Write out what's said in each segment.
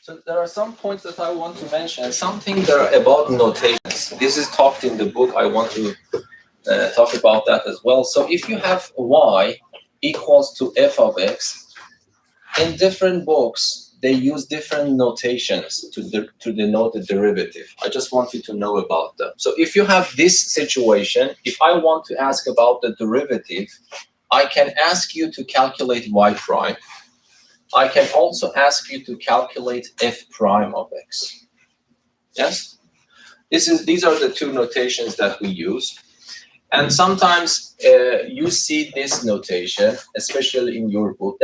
So there are some points that I want to mention. Something there about notations. This is talked in the book. I want to talk about that as well. So if you have y equals to f of x, in different books, they use different notations to denote the derivative. I just want you to know about them. So if you have this situation, if I want to ask about the derivative, I can ask you to calculate y prime. I can also ask you to calculate f prime of x. Yes? These are the two notations that we use. And sometimes you see this notation, especially in your book.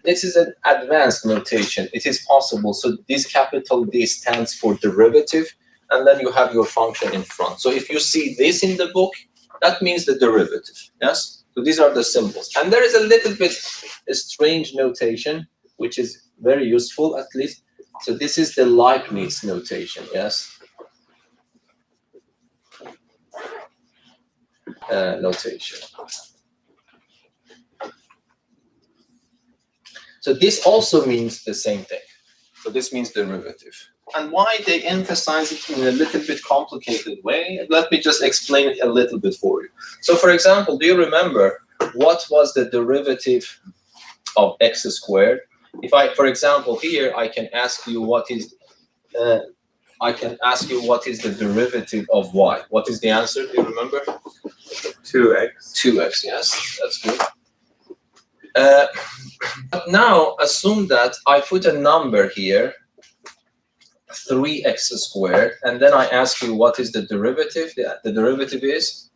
This is an advanced notation. It is possible. So this capital D stands for derivative, and then you have your function in front. So if you see this in the book, that means the derivative. Yes? So these are the symbols. And there is a little bit a strange notation, which is very useful, at least. So this is the Leibniz notation. Yes? Notation. So this also means the same thing. So this means derivative. And why they emphasize it in a little bit complicated way, let me just explain it a little bit for you. So for example, do you remember what was the derivative of x squared? If I, for example, here I can ask you what is the derivative of y. What is the answer? Do you remember? 2x. 2x, yes, that's good. But now assume that I put a number here, 3x squared, and then I ask you what is the derivative. The derivative is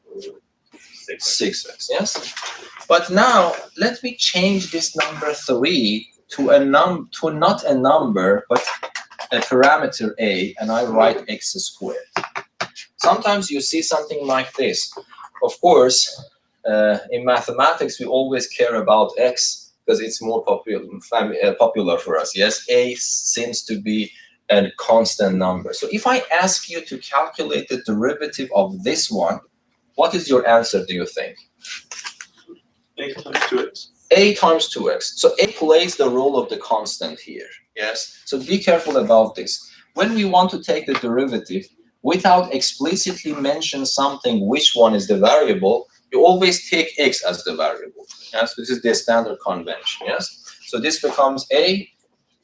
6x, yes? But now let me change this number 3 to not a number, but a parameter a, and I write x squared. Sometimes you see something like this. Of course, in mathematics, we always care about x because it's more popular for us. Yes, a seems to be a constant number. So if I ask you to calculate the derivative of this one, what is your answer, do you think? A times 2x. A times 2x. So a plays the role of the constant here. Yes. So be careful about this. When we want to take the derivative, without explicitly mention something, which one is the variable, you always take x as the variable. Yes, this is the standard convention. Yes, so this becomes a,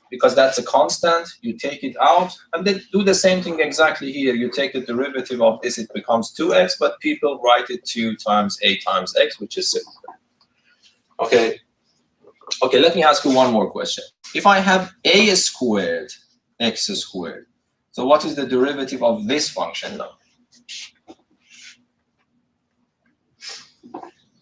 because that's a constant, you take it out, and then do the same thing exactly here. You take the derivative of this, it becomes 2x, but people write it 2 times a times x, which is simple. Okay, let me ask you one more question. If I have a squared, x squared, so what is the derivative of this function now?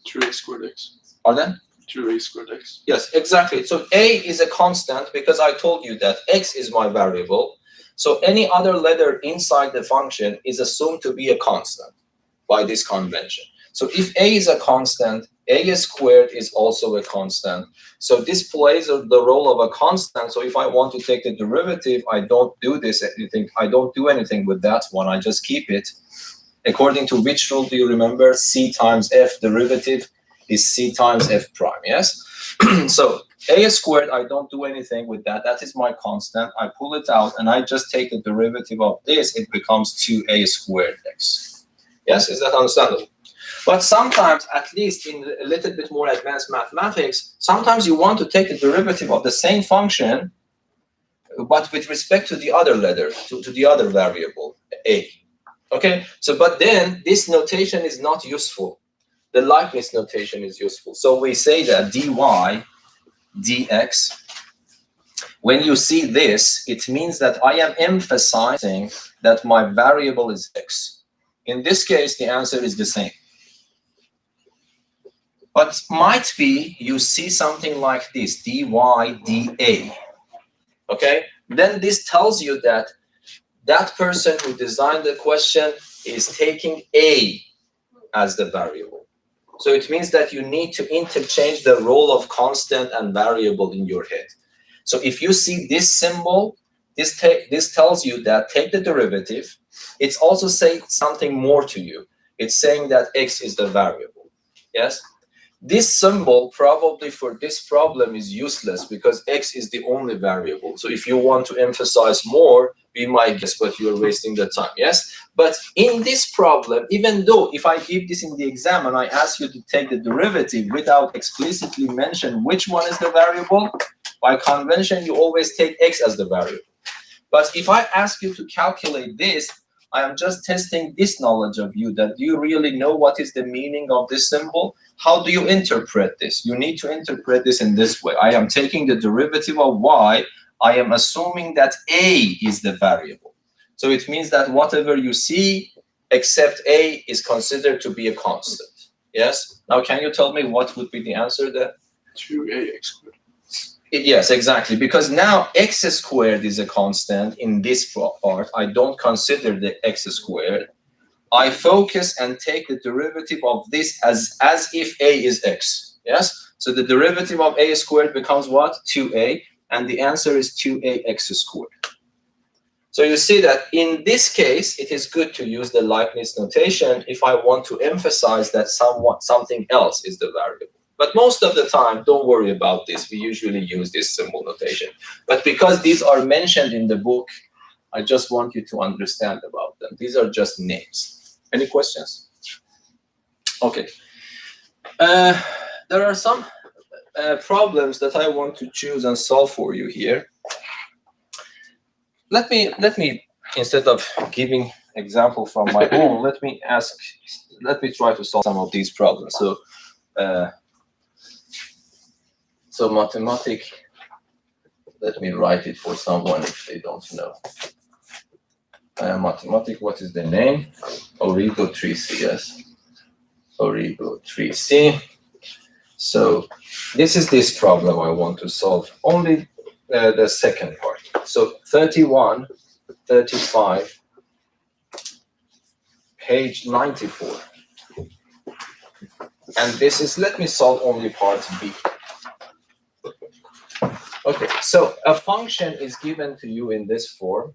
2x squared x. Pardon? 2x squared x. Yes, exactly. So a is a constant because I told you that x is my variable. So any other letter inside the function is assumed to be a constant by this convention. So if a is a constant, a squared is also a constant. So this plays the role of a constant. So if I want to take the derivative, I don't do this anything. I don't do anything with that one. I just keep it. According to which rule do you remember? C times f derivative is c times f prime. Yes. So a squared, I don't do anything with that. That is my constant. I pull it out and I just take the derivative of this. It becomes 2a squared x. Yes. Is that understandable? But sometimes, at least in a little bit more advanced mathematics, sometimes you want to take the derivative of the same function, but with respect to the other letter, to the other variable, a. Okay? So, but then this notation is not useful. The Leibniz notation is useful. So we say that dy dx, when you see this, it means that I am emphasizing that my variable is x. In this case, the answer is the same. But might be you see something like this, dy dA. Okay? Then this tells you that that person who designed the question is taking a as the variable. So it means that you need to interchange the role of constant and variable in your head. So if you see this symbol, this tells you that take the derivative. It's also saying something more to you. It's saying that x is the variable. Yes? This symbol probably for this problem is useless because x is the only variable. So if you want to emphasize more, be my guest, but you're wasting the time, yes? But in this problem, even though if I give this in the exam and I ask you to take the derivative without explicitly mention which one is the variable, by convention, you always take x as the variable. But if I ask you to calculate this, I am just testing this knowledge of you, that do you really know what is the meaning of this symbol? How do you interpret this? You need to interpret this in this way. I am taking the derivative of y. I am assuming that a is the variable. So it means that whatever you see except a is considered to be a constant. Yes? Now can you tell me what would be the answer there? 2ax squared. Yes, exactly. Because now x squared is a constant in this part. I don't consider the x squared. I focus and take the derivative of this as if a is x. Yes? So the derivative of a squared becomes what? 2a. And the answer is 2ax squared. So you see that in this case, it is good to use the Leibniz notation if I want to emphasize that something else is the variable. But most of the time, don't worry about this. We usually use this symbol notation. But because these are mentioned in the book, I just want you to understand about them. These are just names. Any questions? Okay. There are some problems that I want to choose and solve for you here. Let me instead of giving example from my own, let me try to solve some of these problems. So Matematik, let me write it for someone if they don't know. Matematik, what is the name? Origo 3C, yes. Origo 3C. So this is this problem I want to solve. Only the second part. So 31, 35, page 94. And this is, let me solve only part B. Okay, so a function is given to you in this form.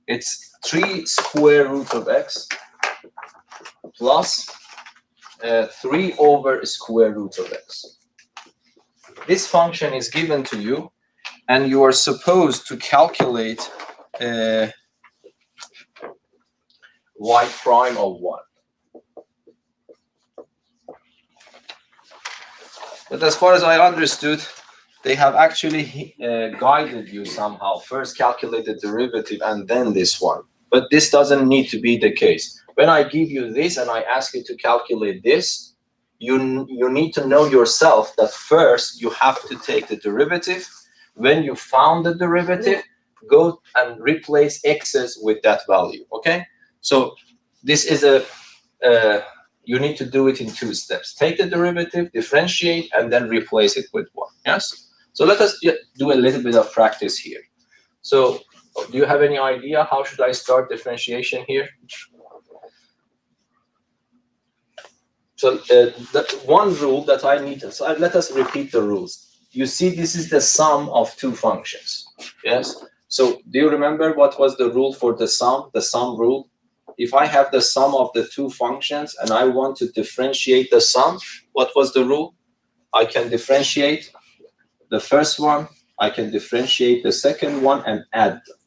It's 3 square root of x plus 3 over square root of x. This function is given to you, and you are supposed to calculate y prime of 1. But as far as I understood, they have actually guided you somehow. First calculate the derivative and then this one. But this doesn't need to be the case. When I give you this and I ask you to calculate this, you need to know yourself that first you have to take the derivative. When you found the derivative, go and replace x's with that value, okay? So this is you need to do it in 2 steps. Take the derivative, differentiate, and then replace it with 1, yes? So let us do a little bit of practice here. So do you have any idea how should I start differentiation here? So that one rule that I need to, so let us repeat the rules. You see, this is the sum of 2 functions, yes? So do you remember what was the rule for the sum rule? If I have the sum of the 2 functions and I want to differentiate the sum, what was the rule? I can differentiate the first one, I can differentiate the second one and add them.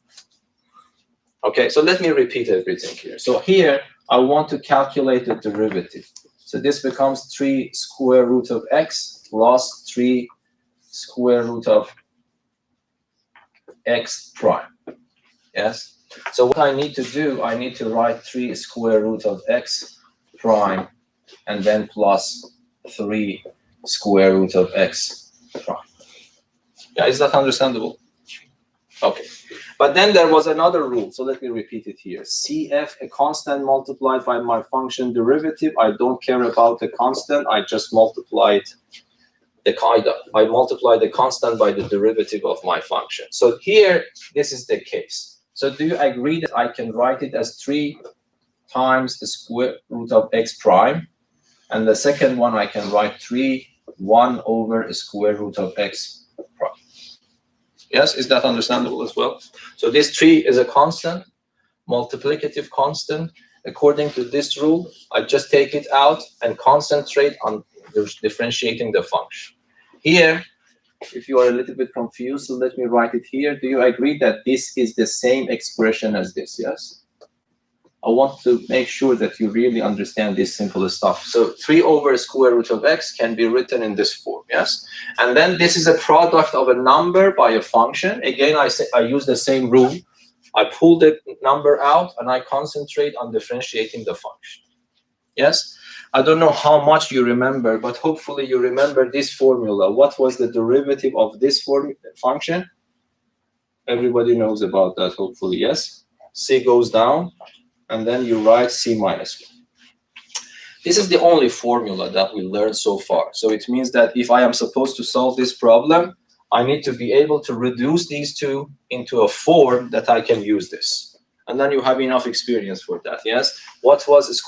Okay, so let me repeat everything here. So here, I want to calculate the derivative. So this becomes 3 square root of x plus 3 square root of x prime. Yes? So what I need to do, I need to write 3 square root of x prime and then plus 3 square root of x prime. Yeah, is that understandable? Okay. But then there was another rule. So let me repeat it here. CF, a constant multiplied by my function derivative. I don't care about the constant. I just multiplied I multiply the constant by the derivative of my function. So here, this is the case. So do you agree that I can write it as 3 times the square root of x prime? And the second one, I can write 1 over the square root of x prime. Yes, is that understandable as well? So this 3 is a constant, multiplicative constant. According to this rule, I just take it out and concentrate on differentiating the function. Here, if you are a little bit confused, so let me write it here. Do you agree that this is the same expression as this? Yes? I want to make sure that you really understand this simple stuff. So 3 over square root of x can be written in this form, yes? And then this is a product of a number by a function. Again, I use the same rule. I pull the number out and I concentrate on differentiating the function. Yes? I don't know how much you remember, but hopefully you remember this formula. What was the derivative of this function? Everybody knows about that, hopefully, yes? C goes down, and then you write C minus 1. This is the only formula that we learned so far. So it means that if I am supposed to solve this problem, I need to be able to reduce these two into a form that I can use this. And then you have enough experience for that, yes? What was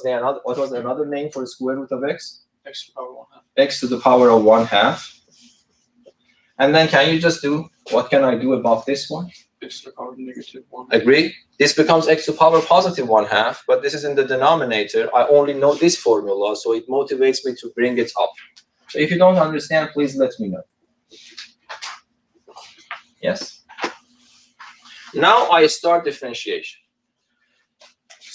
another name for the square root of x? X to the power 1/2. X to the power of 1/2. And then can you just do, what can I do about this one? X to the power -1. Agree? This becomes x to the power positive 1/2, but this is in the denominator. I only know this formula, so it motivates me to bring it up. So if you don't understand, please let me know. Yes? Now I start differentiation.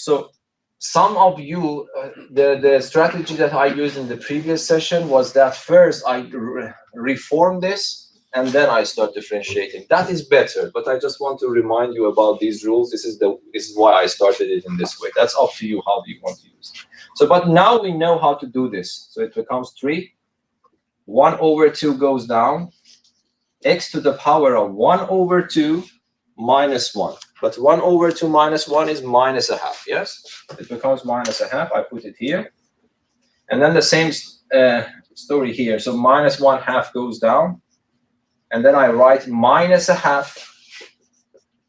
So some of you, the strategy that I used in the previous session was that first I reform this and then I start differentiating. That is better, but I just want to remind you about these rules. This is why I started it in this way. That's up to you how you want to use it. So, but now we know how to do this. So it becomes 3. 1 over 2 goes down. X to the power of 1 over 2 minus 1. But 1 over 2 minus 1 is -1/2, yes? It becomes -1/2. I put it here. And then the same story here. So -1/2 goes down. And then I write -1/2,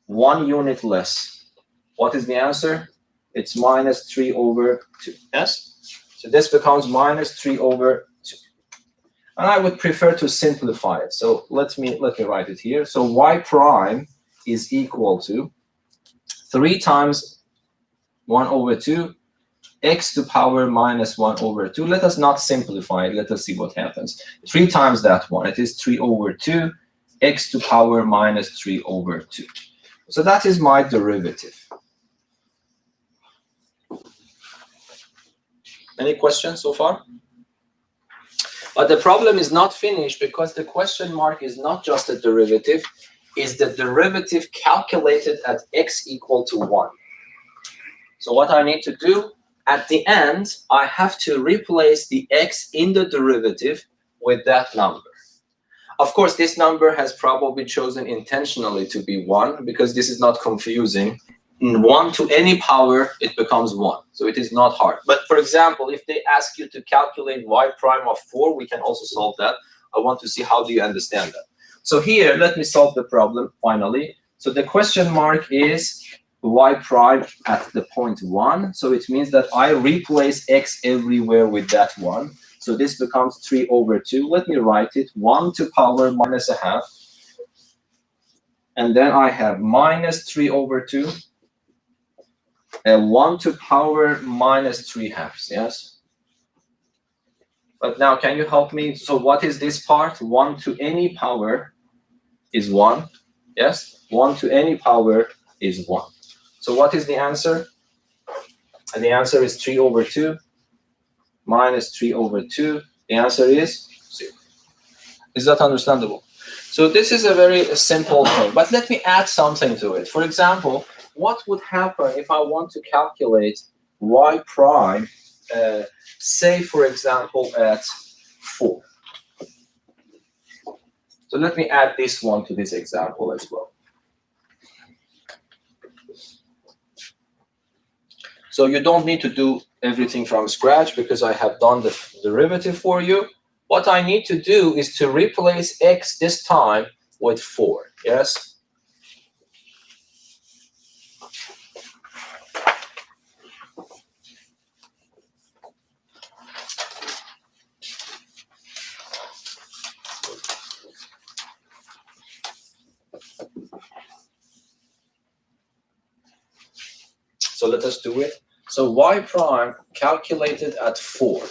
1 unit less. What is the answer? It's -3 over 2, yes? So this becomes -3 over 2. And I would prefer to simplify it. So let me write it here. So y prime is equal to 3 times 1 over 2, x to power -1 over 2. Let us not simplify it. Let us see what happens. 3 times that one, it is 3 over 2, x to power -3 over 2. So that is my derivative. Any questions so far? But the problem is not finished because the question mark is not just a derivative, is the derivative calculated at x equal to 1. So what I need to do, at the end, I have to replace the x in the derivative with that number. Of course, this number has probably chosen intentionally to be 1 because this is not confusing. 1 to any power, it becomes 1. So it is not hard. But for example, if they ask you to calculate y prime of 4, we can also solve that. I want to see how do you understand that. So here, let me solve the problem finally. So the question mark is y prime at the point 1. So it means that I replace x everywhere with that 1. So this becomes 3 over 2. Let me write it. 1 to power -1/2. And then I have -3 over 2. And 1 to power -3/2, yes? But now, can you help me? So what is this part? 1 to any power is 1, yes? 1 to any power is 1. So what is the answer? And the answer is 3 over 2 minus 3 over 2. The answer is 0. Is that understandable? So this is a very simple thing. But let me add something to it. For example, what would happen if I want to calculate y prime, say, for example, at 4? So let me add this one to this example as well. So you don't need to do everything from scratch because I have done the derivative for you. What I need to do is to replace x this time with 4, yes? So let us do it. So y prime calculated at 4.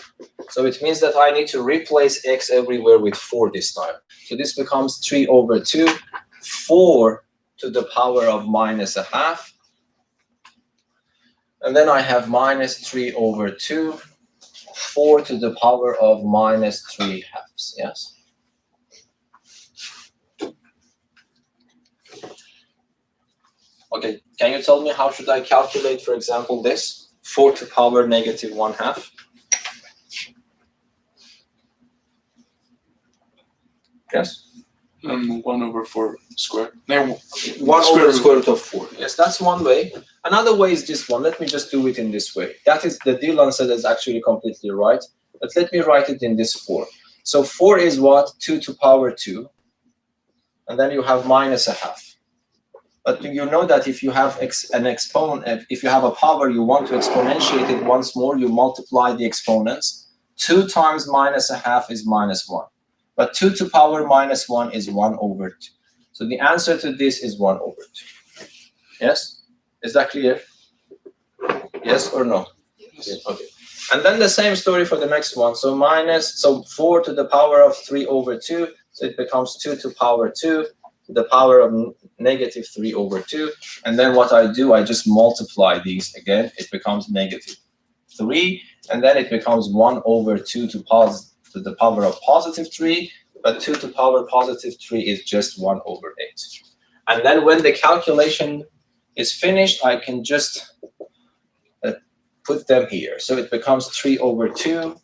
So it means that I need to replace x everywhere with 4 this time. So this becomes 3 over 2, 4 to the power of minus a half. And then I have minus 3 over 2, 4 to the power of minus 3 halves, yes? Okay, can you tell me how should I calculate, for example, this? 4 to power negative 1/2. Yes? 1 over 4 squared. No, 1 over the square root of 4. Yes, that's one way. Another way is this one. Let me just do it in this way. That is, the Dylan said is actually completely right. But let me write it in this 4. So 4 is what? 2 to power 2. And then you have minus a half. But you know that if you have an exponent, if you have a power, you want to exponentiate it once more, you multiply the exponents. 2 times minus a half is minus 1. But 2 to power minus 1 is 1 over 2. So the answer to this is 1 over 2. Yes? Is that clear? Yes or no? Yes. Okay. And then the same story for the next one. So 4 to the power of 3 over 2. So it becomes 2 to power 2 to the power of negative 3 over 2. And then what I do, I just multiply these again. It becomes negative 3. And then it becomes 1 over 2 to the power of positive 3. But 2 to power positive 3 is just 1 over 8. And then when the calculation is finished, I can just put them here. So it becomes 3 over 2.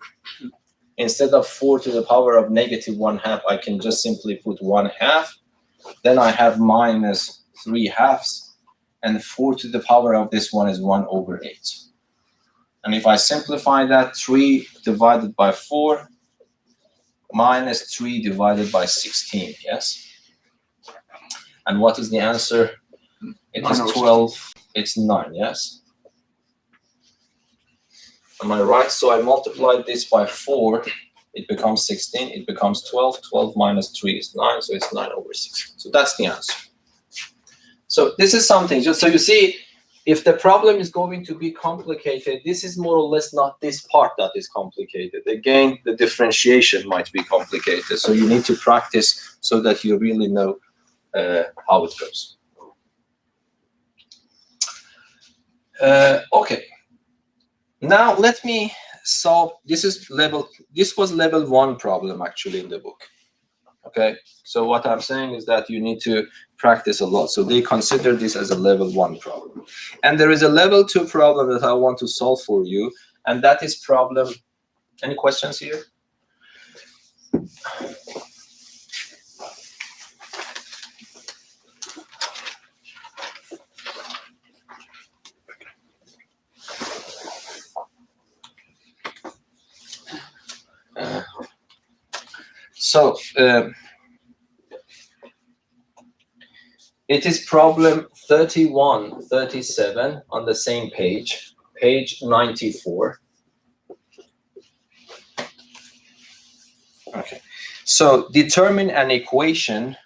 Instead of 4 to the power of negative 1/2, I can just simply put 1/2. Then I have minus 3 halves. And 4 to the power of this one is 1 over 8. And if I simplify that, 3 divided by 4 minus 3 divided by 16, yes? And what is the answer? It is 12. It's 9, yes? Am I right? So I multiplied this by 4. It becomes 16. It becomes 12. 12 minus 3 is 9. So it's 9 over 16. So that's the answer. So this is something. So you see, if the problem is going to be complicated, this is more or less not this part that is complicated. Again, the differentiation might be complicated. So you need to practice so that you really know how it goes. Okay. Now let me solve. This was level 1 problem actually in the book. Okay. So what I'm saying is that you need to practice a lot. So they consider this as a level 1 problem. And there is a level 2 problem that I want to solve for you. And that is problem. Any questions here? So it is problem 31, 37 on the same page, page 94. Okay. So determine an equation.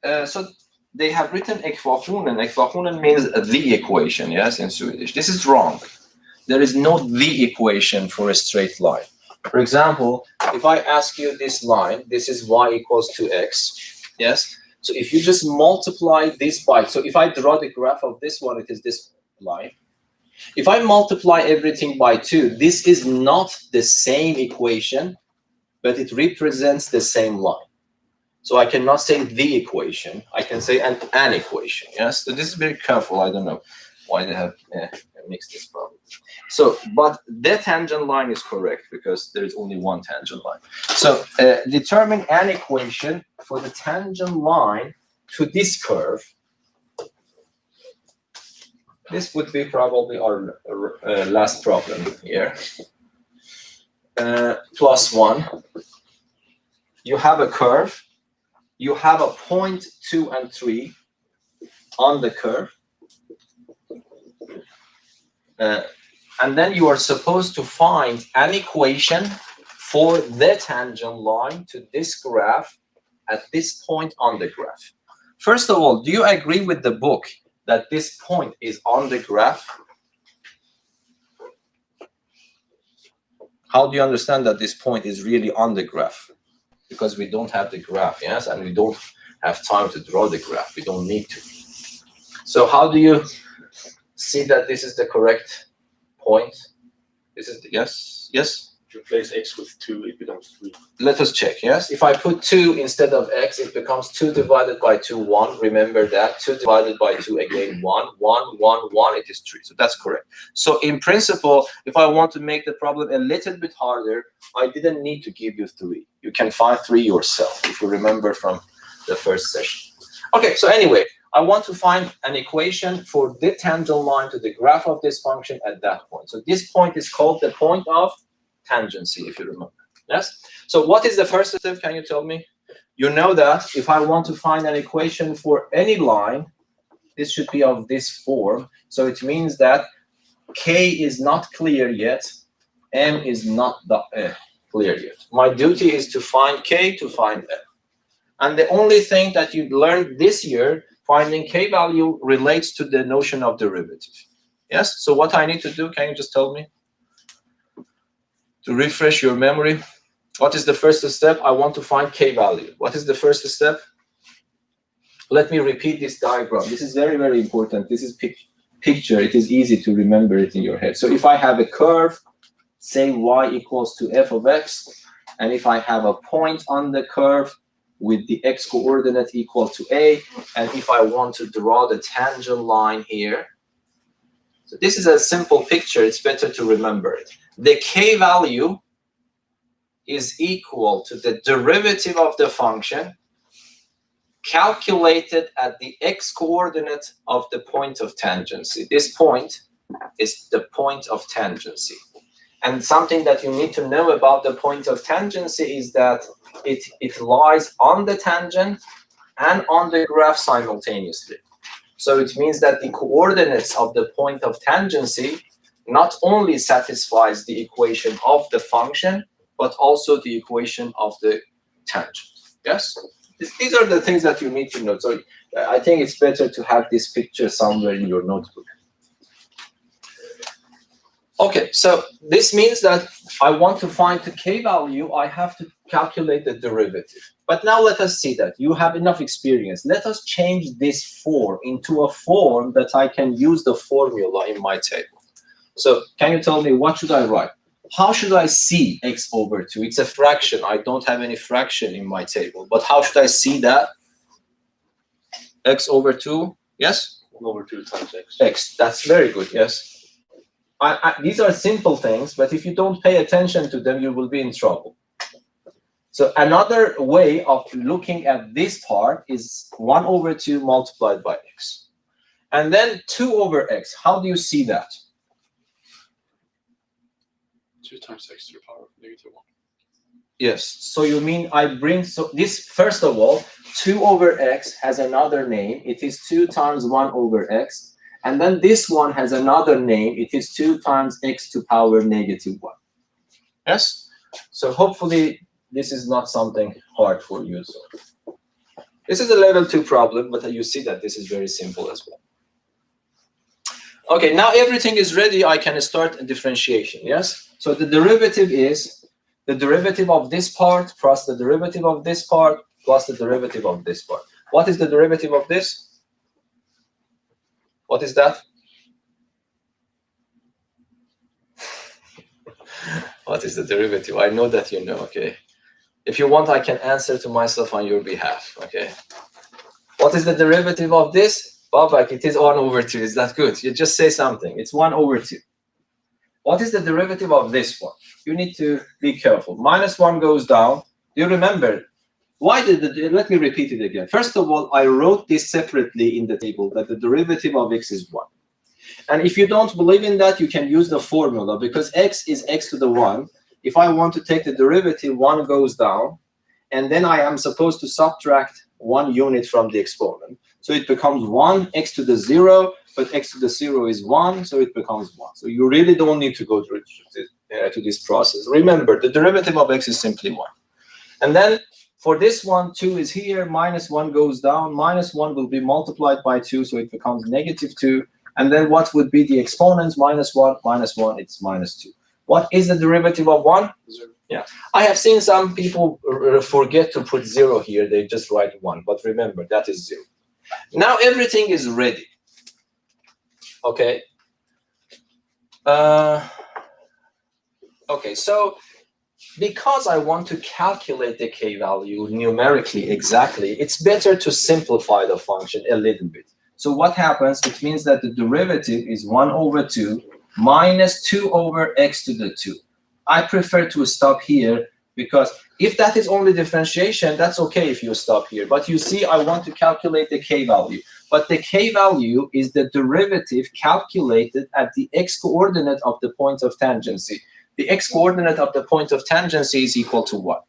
So they have written ekvationen. Ekvationen means the equation, yes, in Swedish. This is wrong. There is no the equation for a straight line. For example, if I ask you this line, this is y equals to x, yes? So if you just multiply this by, so if I draw the graph of this one, it is this line. If I multiply everything by 2, this is not the same equation, but it represents the same line. So I cannot say the equation. I can say an equation, yes? So this is very careful. I don't know why they have mixed this problem. So, but the tangent line is correct because there is only one tangent line. So determine an equation for the tangent line to this curve. This would be probably our last problem here. Plus 1. You have a curve. You have a point 2 and 3 on the curve. And then you are supposed to find an equation for the tangent line to this graph at this point on the graph. First of all, do you agree with the book that this point is on the graph? How do you understand that this point is really on the graph? Because we don't have the graph, yes, and we don't have time to draw the graph. We don't need to. So how do you see that this is the correct point? This is the, yes. Replace x with 2, it becomes 3. Let us check, yes? If I put 2 instead of x, it becomes 2 divided by 2, 1. Remember that. 2 divided by 2, again, 1. 1, 1, 1, it is 3. So that's correct. So in principle, if I want to make the problem a little bit harder, I didn't need to give you 3. You can find 3 yourself, if you remember from the first session. Okay, so anyway, I want to find an equation for the tangent line to the graph of this function at that point. So this point is called the point of tangency, if you remember. Yes? So what is the first step? Can you tell me? You know that if I want to find an equation for any line, this should be of this form. So it means that K is not clear yet, M is not clear yet. My duty is to find K, to find M. And the only thing that you learned this year, finding K value, relates to the notion of derivative. Yes? So what I need to do, can you just tell me? To refresh your memory, what is the first step? I want to find K value. What is the first step? Let me repeat this diagram. This is very, very important. This is picture. It is easy to remember it in your head. So if I have a curve, say y equals to f of x, and if I have a point on the curve with the x coordinate equal to a, and if I want to draw the tangent line here, so this is a simple picture. It's better to remember it. The K value is equal to the derivative of the function calculated at the x coordinate of the point of tangency. This point is the point of tangency. And something that you need to know about the point of tangency is that it lies on the tangent and on the graph simultaneously. So it means that the coordinates of the point of tangency not only satisfies the equation of the function, but also the equation of the tangent. Yes? These are the things that you need to know. So I think it's better to have this picture somewhere in your notebook. Okay, so this means that I want to find the K value, I have to calculate the derivative. But now let us see that. You have enough experience. Let us change this form into a form that I can use the formula in my table. So can you tell me, what should I write? How should I see x over 2? It's a fraction. I don't have any fraction in my table. But how should I see that? X over 2, yes? 1 over 2 times x. X, that's very good, yes. These are simple things, but if you don't pay attention to them, you will be in trouble. So another way of looking at this part is 1 over 2 multiplied by x. And then 2 over x. How do you see that? 2 times x to the power of negative 1. Yes. So you mean I bring, so this, first of all, 2 over x has another name. It is 2 times 1 over x. And then this one has another name. It is 2 times x to power negative 1. Yes? So hopefully this is not something hard for you. So this is a level 2 problem, but you see that this is very simple as well. Okay, now everything is ready. I can start a differentiation, yes? So the derivative is the derivative of this part plus the derivative of this part plus the derivative of this part. What is the derivative of this? What is that? What is the derivative? I know that you know, okay? If you want, I can answer to myself on your behalf, okay? What is the derivative of this? Babak, it is 1 over 2. Is that good? You just say something. It's 1 over 2. What is the derivative of this one? You need to be careful. Minus 1 goes down. Do you remember? Why did let me repeat it again. First of all, I wrote this separately in the table that the derivative of x is 1. And if you don't believe in that, you can use the formula because x is x to the 1. If I want to take the derivative, 1 goes down. And then I am supposed to subtract 1 unit from the exponent. So it becomes 1 x to the 0, but x to the 0 is 1, so it becomes 1. So you really don't need to go through to this process. Remember, the derivative of x is simply 1. And then for this one, 2 is here, minus 1 goes down, minus 1 will be multiplied by 2, so it becomes negative 2. And then what would be the exponents? Minus 1, it's minus 2. What is the derivative of 1? 0. Yeah. I have seen some people forget to put 0 here. They just write 1. But remember, that is 0. Now everything is ready. Okay. Okay, so because I want to calculate the k-value numerically exactly, it's better to simplify the function a little bit. So what happens? It means that the derivative is 1 over 2 minus 2 over x to the 2. I prefer to stop here because if that is only differentiation, that's okay if you stop here. But you see, I want to calculate the k-value. But the k-value is the derivative calculated at the x-coordinate of the point of tangency. The x-coordinate of the point of tangency is equal to what?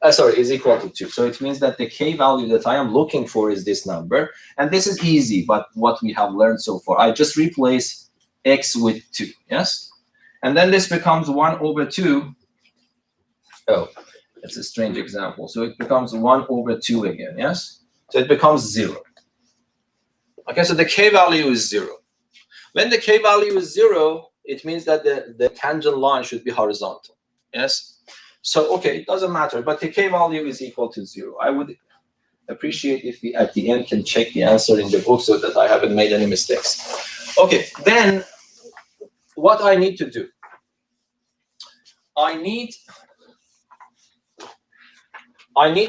Is equal to 2. So it means that the k-value that I am looking for is this number. And this is easy, but what we have learned so far. I just replace x with 2, yes? And then this becomes 1 over 2. Oh, that's a strange example. So it becomes 1 over 2 again, yes? So it becomes 0. Okay, so the k-value is 0. When the k-value is 0, it means that the tangent line should be horizontal, yes? So, okay, it doesn't matter, but the k-value is equal to 0. I would appreciate if we, at the end, can check the answer in the book so that I haven't made any mistakes. Okay, then what I need to do, I need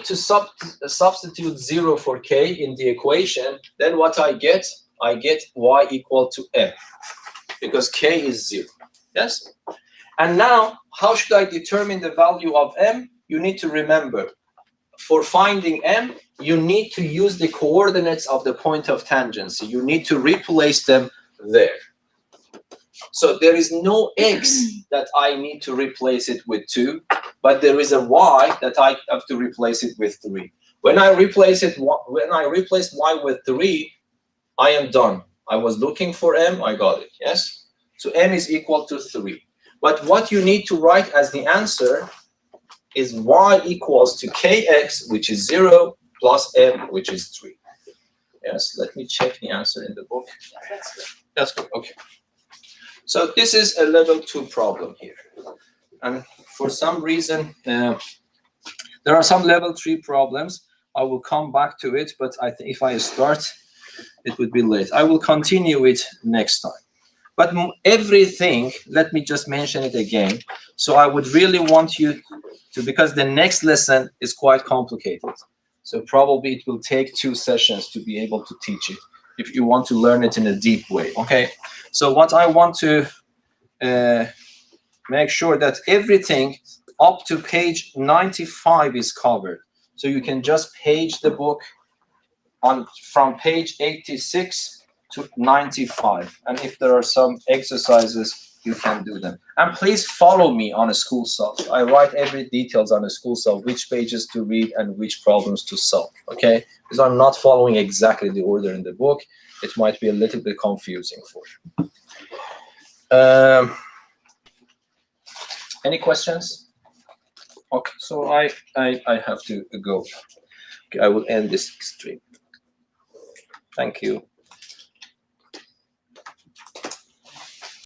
to substitute 0 for k in the equation. Then what I get y equal to m, because k is 0, yes? And now, how should I determine the value of m? You need to remember, for finding m, you need to use the coordinates of the point of tangency. You need to replace them there. So there is no x that I need to replace it with 2, but there is a y that I have to replace it with 3. When I replace y with 3, I am done. I was looking for m, I got it, yes? So m is equal to 3. But what you need to write as the answer is y equals to kx, which is 0, plus m, which is 3. Yes, let me check the answer in the book. That's good, okay. So this is a level 2 problem here. And for some reason, there are some level 3 problems. I will come back to it, but I think if I start, it would be late. I will continue it next time. But everything, let me just mention it again. So I would really want you to, because the next lesson is quite complicated. So probably it will take 2 sessions to be able to teach it, if you want to learn it in a deep way, okay? So what I want to make sure that everything up to page 95 is covered. So you can just page the book from page 86 to 95. And if there are some exercises, you can do them. And please follow me on a school solve. I write every details on a school solve, which pages to read and which problems to solve, okay? Because I'm not following exactly the order in the book. It might be a little bit confusing for you. Any questions? Okay, so I have to go. Okay, I will end this stream. Thank you.